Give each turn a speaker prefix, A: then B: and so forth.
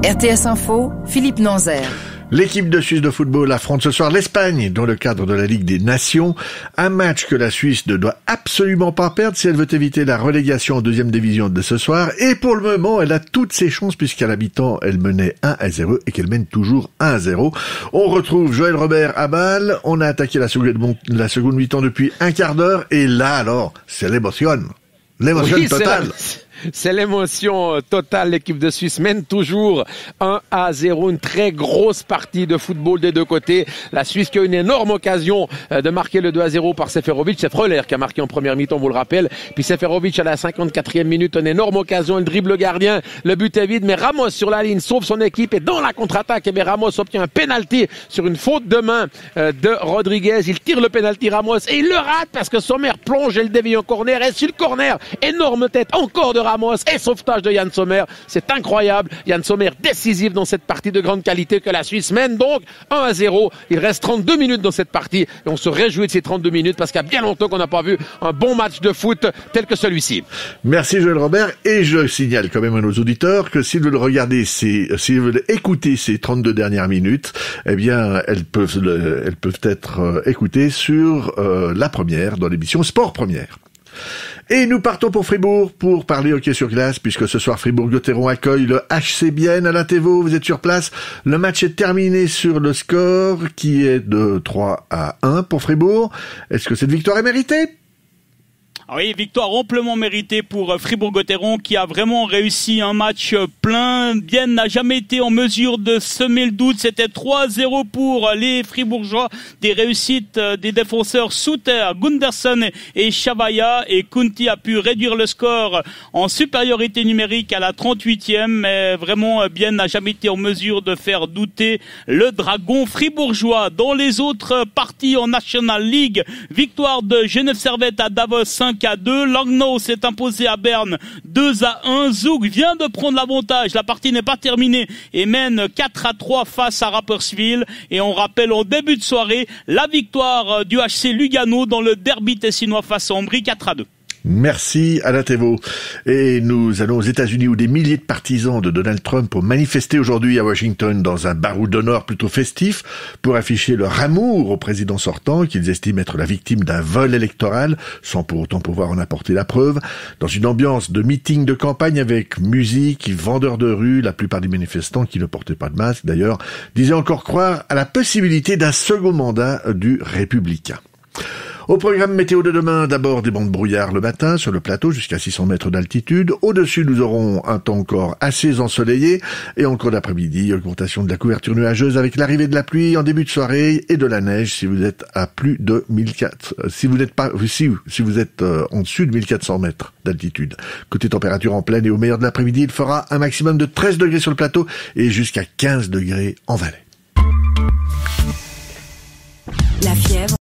A: RTS Info, Philippe Nanzer.
B: L'équipe de Suisse de football affronte ce soir l'Espagne dans le cadre de la Ligue des Nations. Un match que la Suisse ne doit absolument pas perdre si elle veut éviter la relégation en deuxième division de ce soir. Et pour le moment, elle a toutes ses chances puisqu'à la mi-temps, elle menait 1-0 et qu'elle mène toujours 1-0. On retrouve Joël Robert à Bâle. On a attaqué la seconde mi-temps depuis un quart d'heure. Et là, alors, c'est l'émotion. L'émotion totale.
C: C'est l'émotion totale. L'équipe de Suisse mène toujours 1-0. Une très grosse partie de football des deux côtés. La Suisse qui a une énorme occasion de marquer le 2-0 par Seferovic. C'est Freuler qui a marqué en première mi-temps, on vous le rappelle. Puis Seferovic à la 54e minute, une énorme occasion. Il dribble le gardien. Le but est vide, mais Ramos sur la ligne sauve son équipe. Et dans la contre-attaque, Ramos obtient un penalty sur une faute de main de Rodriguez. Il tire le penalty Ramos et il le rate parce que Sommer plonge et le dévie en corner. Et sur le corner, énorme tête encore de Ramos et sauvetage de Yann Sommer. C'est incroyable. Yann Sommer décisif dans cette partie de grande qualité que la Suisse mène donc 1-0. Il reste 32 minutes dans cette partie et on se réjouit de ces 32 minutes parce qu'il y a bien longtemps qu'on n'a pas vu un bon match de foot tel que celui-ci.
B: Merci Joël Robert, et je signale quand même à nos auditeurs que s'ils veulent regarder s'ils veulent écouter ces 32 dernières minutes, eh bien elles peuvent être écoutées sur la première dans l'émission Sport Première. Et nous partons pour Fribourg pour parler hockey sur glace, puisque ce soir Fribourg-Gotteron accueille le HC Bienne à la Thévaux. Vous êtes sur place. Le match est terminé sur le score qui est de 3-1 pour Fribourg. Est-ce que cette victoire est méritée?
D: Oui, victoire amplement méritée pour Fribourg-Gotteron qui a vraiment réussi un match plein. Bienne n'a jamais été en mesure de semer le doute. C'était 3-0 pour les Fribourgeois. Des réussites des défenseurs Souter, Gunderson et Chavaya. Et Kunti a pu réduire le score en supériorité numérique à la 38e. Mais vraiment, Bienne n'a jamais été en mesure de faire douter le dragon fribourgeois. Dans les autres parties en National League, victoire de Genève Servette à Davos 5-2. Langnau s'est imposé à Berne 2-1. Zug vient de prendre l'avantage. La partie n'est pas terminée et mène 4-3 face à Rapperswil. Et on rappelle en début de soirée la victoire du HC Lugano dans le derby tessinois face à Ambry 4-2.
B: Merci à la Thévaux. Et nous allons aux États-Unis où des milliers de partisans de Donald Trump ont manifesté aujourd'hui à Washington dans un baroud d'honneur plutôt festif pour afficher leur amour au président sortant qu'ils estiment être la victime d'un vol électoral sans pour autant pouvoir en apporter la preuve. Dans une ambiance de meeting de campagne avec musique, vendeurs de rue, la plupart des manifestants qui ne portaient pas de masque d'ailleurs, disaient encore croire à la possibilité d'un second mandat du républicain. Au programme météo de demain, d'abord des bancs de brouillard le matin sur le plateau jusqu'à 600 mètres d'altitude. Au-dessus, nous aurons un temps encore assez ensoleillé et en cours d'après-midi, augmentation de la couverture nuageuse avec l'arrivée de la pluie en début de soirée et de la neige si vous êtes à plus de 1400, si vous êtes en dessus de 1400 mètres d'altitude. Côté température en pleine et au meilleur de l'après-midi, il fera un maximum de 13 degrés sur le plateau et jusqu'à 15 degrés en vallée.
A: La fièvre.